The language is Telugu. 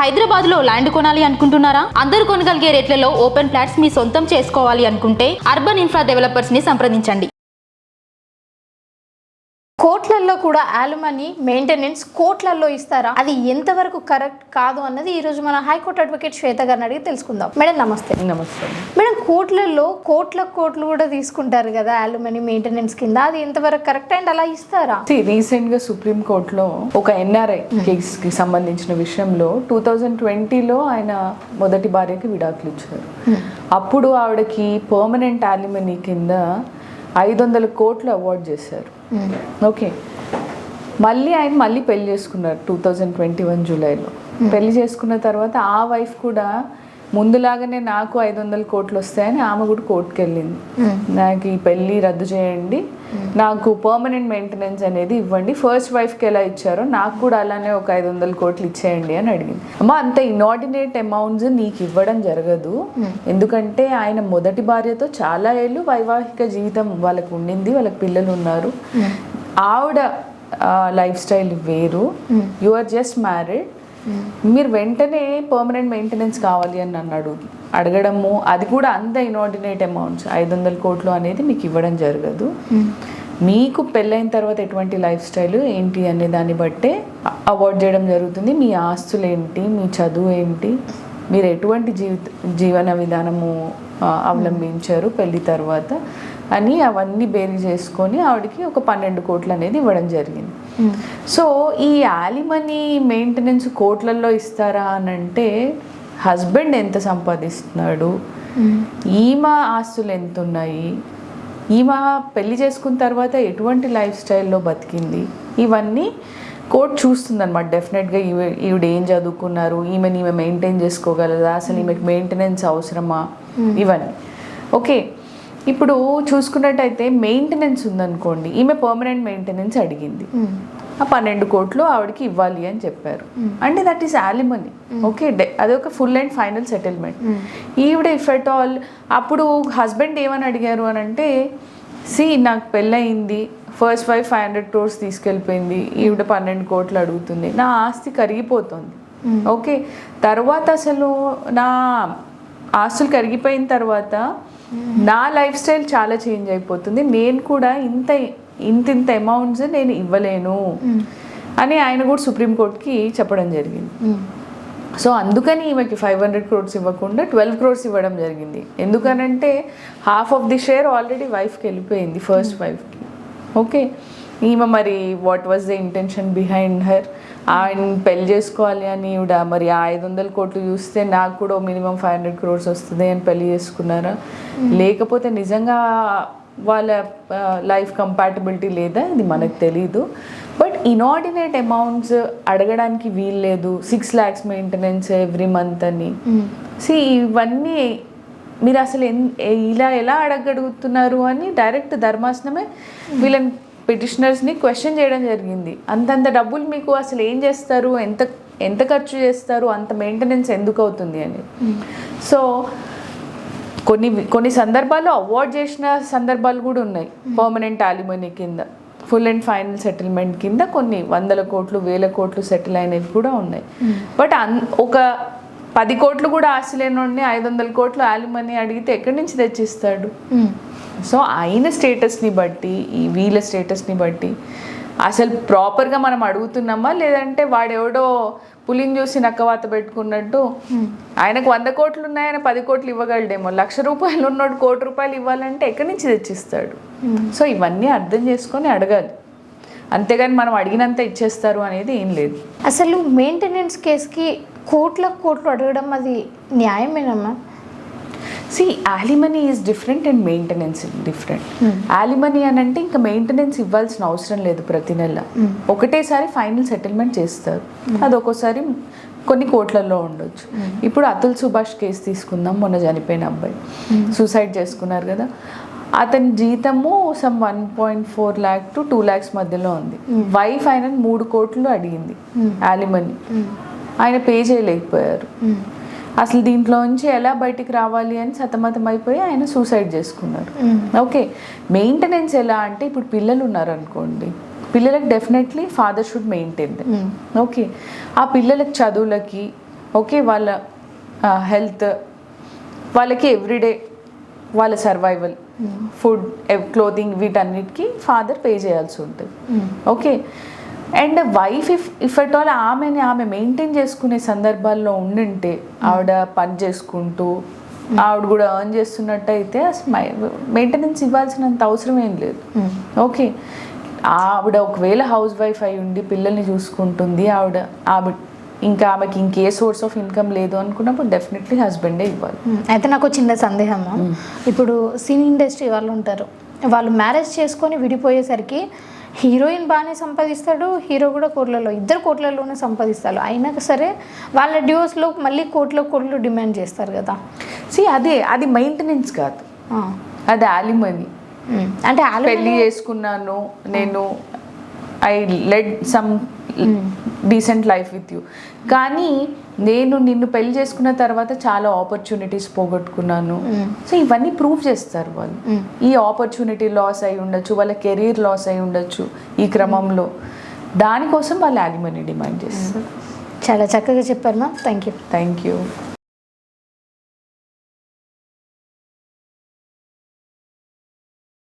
హైదరాబాద్ లో ల్యాండ్ కొనాలి అనుకుంటున్నారా? అందరూ కొనగలిగే రేట్లలో ఓపెన్ ఫ్లాట్స్ మీ సొంతం చేసుకోవాలి అనుకుంటే అర్బన్ ఇన్ఫ్రా డెవలపర్స్ ని సంప్రదించండి. కోట్లల్లో కూడా యాలుమనీ మెయింటెనెన్స్ కోట్లల్లో ఇస్తారా? అది ఎంతవరకు కరెక్ట్ కాదు అన్నది ఈ రోజు మన హైకోర్టు అడ్వకేట్ శ్వేత గారిని అడిగి తెలుసుకుందాం. మేడం నమస్తే. నమస్తే మేడం, కోట్లలో కోట్లు కూడా తీసుకుంటారు కదా యాలుమనీ మెయింటెనెన్స్ కింద, అది ఎంతవరకు కరెక్ట్ అండ్ అలా ఇస్తారా? రీసెంట్ గా సుప్రీం కోర్టులో ఒక ఎన్ఆర్ఐ కేసు కి సంబంధించిన విషయంలో 2020లో ఆయన మొదటి భార్యకి విడాకులు ఇచ్చారు. అప్పుడు ఆవిడకి పర్మనెంట్ యాలుమనీ కింద 500 కోట్లు అవార్డ్ చేశారు. ఓకే, మళ్ళీ పెళ్లి చేసుకున్నారు 2021 జూలైలో. పెళ్లి చేసుకున్న తర్వాత ఆ వైఫ్ కూడా ముందులాగానే నాకు 500 కోట్లు వస్తాయని ఆమె కూడా కోర్టుకు వెళ్ళింది. నాకు ఈ పెళ్ళి రద్దు చేయండి, నాకు పర్మనెంట్ మెయింటెనెన్స్ అనేది ఇవ్వండి, ఫస్ట్ వైఫ్కి ఎలా ఇచ్చారో నాకు కూడా అలానే ఒక 500 కోట్లు ఇచ్చేయండి అని అడిగింది. అమ్మ, అంత ఇనార్డినేట్ అమౌంట్స్ నీకు ఇవ్వడం జరగదు, ఎందుకంటే ఆయన మొదటి భార్యతో చాలా ఏళ్ళు వైవాహిక జీవితం వాళ్ళకు ఉండింది, వాళ్ళకి పిల్లలు ఉన్నారు, ఆవిడ లైఫ్ స్టైల్ వేరు, యు ఆర్ జస్ట్ మ్యారీడ్, మీరు వెంటనే పర్మనెంట్ మెయింటెనెన్స్ కావాలి అని నన్ను అడగడము, అది కూడా అంత ఇనార్డినేట్ అమౌంట్స్ 500 కోట్లు అనేది మీకు ఇవ్వడం జరగదు. మీకు పెళ్ళైన తర్వాత ఎటువంటి లైఫ్ స్టైల్ ఏంటి అనే దాన్ని బట్టే అవార్డ్ చేయడం జరుగుతుంది. మీ ఆస్తులు ఏంటి, మీ చదువు ఏంటి, మీరు ఎటువంటి జీవన విధానము అవలంబించారు పెళ్లి తర్వాత అని అవన్నీ బేరీ చేసుకొని ఆవిడకి ఒక 12 కోట్లు అనేది ఇవ్వడం జరిగింది. సో ఈ యాలిమనీ మెయింటెనెన్స్ కోట్లల్లో ఇస్తారా అని అంటే, హస్బెండ్ ఎంత సంపాదిస్తున్నాడు, ఈమె ఆస్తులు ఎంత ఉన్నాయి, ఈమె పెళ్లి చేసుకున్న తర్వాత ఎటువంటి లైఫ్ స్టైల్లో బతికింది, ఇవన్నీ కోర్టు చూస్తుంది అనమాట. డెఫినెట్గా ఈవిడ ఏం చదువుకున్నారు, ఈమె మెయింటైన్ చేసుకోగలదా, అసలు ఈమెకి మెయింటెనెన్స్ అవసరమా, ఇవన్నీ. ఓకే, ఇప్పుడు చూసుకున్నట్టయితే మెయింటెనెన్స్ ఉందనుకోండి, ఈమె పర్మనెంట్ మెయింటెనెన్స్ అడిగింది, ఆ 12 కోట్లు ఆవిడకి ఇవ్వాలి అని చెప్పారు, అంటే దట్ ఈస్ యాలిమనీ. ఓకే, అదొక ఫుల్ అండ్ ఫైనల్ సెటిల్మెంట్. ఈవిడ ఇఫ్ ఎట్ ఆల్ అప్పుడు హస్బెండ్ ఏమని అడిగారు అని అంటే, నాకు పెళ్ళయింది, ఫస్ట్ వైఫ్ 500 crores తీసుకెళ్ళిపోయింది, ఈవిడ 12 కోట్లు అడుగుతుంది, నా ఆస్తి కరిగిపోతుంది. ఓకే, తర్వాత అసలు నా ఆస్తులు కరిగిపోయిన తర్వాత నా లైఫ్ స్టైల్ చాలా చేంజ్ అయిపోతుంది, నేను కూడా ఇంత అమౌంట్స్ నేను ఇవ్వలేను అని ఆయన కూడా సుప్రీంకోర్టుకి చెప్పడం జరిగింది. సో అందుకని ఈమెకి 500 crores ఇవ్వకుండా 12 crores ఇవ్వడం జరిగింది. ఎందుకనంటే half of the share already వైఫ్కి వెళ్ళిపోయింది, ఫస్ట్ వైఫ్కి. ఓకే, ఈమె మరి what was the intention behind her, ఆయన పెళ్లి చేసుకోవాలి అని ఈవిడ మరి 500 కోట్లు చూస్తే నాకు కూడా మినిమం 500 crores వస్తుంది అని పెళ్లి చేసుకున్నారా, లేకపోతే నిజంగా వాళ్ళ లైఫ్ కంపాటబిలిటీ లేదా, ఇది మనకు తెలీదు. బట్ ఇనార్డినేట్ అమౌంట్స్ అడగడానికి వీల్లేదు, 6 lakhs మెయింటెనెన్స్ ఎవ్రీ మంత్ అని. ఇవన్నీ మీరు అసలు ఎలా అడగడుగుతున్నారు అని డైరెక్ట్ ధర్మాసనమే వీళ్ళని పిటిషనర్స్ని క్వశ్చన్ చేయడం జరిగింది. అంతంత డబ్బులు మీకు అసలు ఏం చేస్తారు, ఎంత ఖర్చు చేస్తారు, అంత మెయింటెనెన్స్ ఎందుకు అవుతుంది అని. సో కొన్ని సందర్భాల్లో అవార్డ్ చేసిన సందర్భాలు కూడా ఉన్నాయి. పర్మనెంట్ యాలిమనీ కింద ఫుల్ అండ్ ఫైనల్ సెటిల్మెంట్ కింద కొన్ని 100 కోట్లు 1000 కోట్లు సెటిల్ అయినవి కూడా ఉన్నాయి. బట్ ఒక 10 కోట్లు కూడా ఆస్తి లేనోడిని 500 కోట్లు యాలిమనీ అడిగితే ఎక్కడి నుంచి తెచ్చిస్తాడు? సో ఆయన స్టేటస్ని బట్టి, ఈ వీళ్ళ స్టేటస్ని బట్టి అసలు ప్రాపర్గా మనం అడుగుతున్నామా, లేదంటే వాడెవడో పులిని చూసి నక్కవాత పెట్టుకున్నట్టు ఆయనకు 100 కోట్లు ఉన్నాయని 10 కోట్లు ఇవ్వగలడేమో, 1,00,000 రూపాయలు ఉన్నోడు 1 కోటి రూపాయలు ఇవ్వాలంటే ఎక్కడి నుంచి తెచ్చిస్తాడు? సో ఇవన్నీ అర్థం చేసుకొని అడగాలి, అంతేగాని మనం అడిగినంత ఇచ్చేస్తారు అనేది ఏం లేదు. అసలు మెయింటెనెన్స్ కేసుకి కోట్లు అడగడం అది న్యాయమేనమ్మా? Alimony is different and maintenance different. Alimony అని అంటే ఇంకా మెయింటెనెన్స్ ఇవ్వాల్సిన అవసరం లేదు, ప్రతి నెల ఒకటేసారి ఫైనల్ సెటిల్మెంట్ చేస్తారు. అది ఒక్కోసారి కొన్ని కోట్లలో ఉండొచ్చు. ఇప్పుడు అతుల్ సుభాష్ కేసు తీసుకుందాం, మొన్న చనిపోయిన అబ్బాయి సూసైడ్ చేసుకున్నారు కదా, అతని జీతము సమ్ 1.4 lakh to 2 lakhs మధ్యలో ఉంది. వైఫ్ ఆయన 3 కోట్లు అడిగింది యాలిమనీ, ఆయన పే చేయలేకపోయారు. అసలు దీంట్లో నుంచి ఎలా బయటికి రావాలి అని సతమతం అయిపోయి ఆయన సూసైడ్ చేసుకున్నారు. ఓకే, మెయింటెనెన్స్ ఎలా అంటే, ఇప్పుడు పిల్లలు ఉన్నారు అనుకోండి, పిల్లలకు definitely father should maintain them. Okay, ఆ పిల్లలకి చదువులకి ఓకే, వాళ్ళ హెల్త్, వాళ్ళకి ఎవ్రీడే వాళ్ళ సర్వైవల్, ఫుడ్, క్లోతింగ్, వీటన్నిటికీ ఫాదర్ పే చేయాల్సి ఉంటుంది. Okay, and wife if at all ఆమె మెయింటైన్ చేసుకునే సందర్భాల్లో ఉండింటే, ఆవిడ పని చేసుకుంటూ ఆవిడ కూడా ఎర్న్ చేస్తున్నట్టయితే అసలు మెయింటెనెన్స్ ఇవ్వాల్సినంత అవసరం ఏం లేదు. ఓకే, ఆవిడ ఒకవేళ హౌస్ వైఫ్ అయి ఉండి పిల్లల్ని చూసుకుంటుంది, ఇంకా ఆమెకి ఇంకే సోర్స్ ఆఫ్ ఇన్కమ్ లేదు అనుకున్నప్పుడు డెఫినెట్లీ హస్బెండే ఇవ్వాలి. అయితే నాకు చిన్న సందేహము, ఇప్పుడు సినీ ఇండస్ట్రీ వాళ్ళు ఉంటారు, వాళ్ళు మ్యారేజ్ చేసుకొని విడిపోయేసరికి హీరోయిన్ బాగానే సంపాదిస్తాడు, హీరో కూడా కోట్లలో, ఇద్దరు కోట్లలోనే సంపాదిస్తారు. అయినా సరే వాళ్ళ డివోర్స్లో మళ్ళీ కోట్లు డిమాండ్ చేస్తారు కదా. అది మెయింటెనెన్స్ కాదు, అది యాలిమనీ. అంటే పెళ్లి చేసుకున్నాను నేను, I led some decent life with you, కానీ నేను నిన్ను పెళ్లి చేసుకున్న తర్వాత చాలా ఆపర్చునిటీస్ పోగొట్టుకున్నాను. సో ఇవన్నీ ప్రూవ్ చేస్తారు వాళ్ళు. ఈ ఆపర్చునిటీ లాస్ అయి ఉండొచ్చు, వాళ్ళ కెరీర్ లాస్ అయి ఉండొచ్చు ఈ క్రమంలో, దానికోసం వాళ్ళు యాలిమనీ డిమాండ్ చేస్తారు. చాలా చక్కగా చెప్పారు మ్యామ్. Thank you.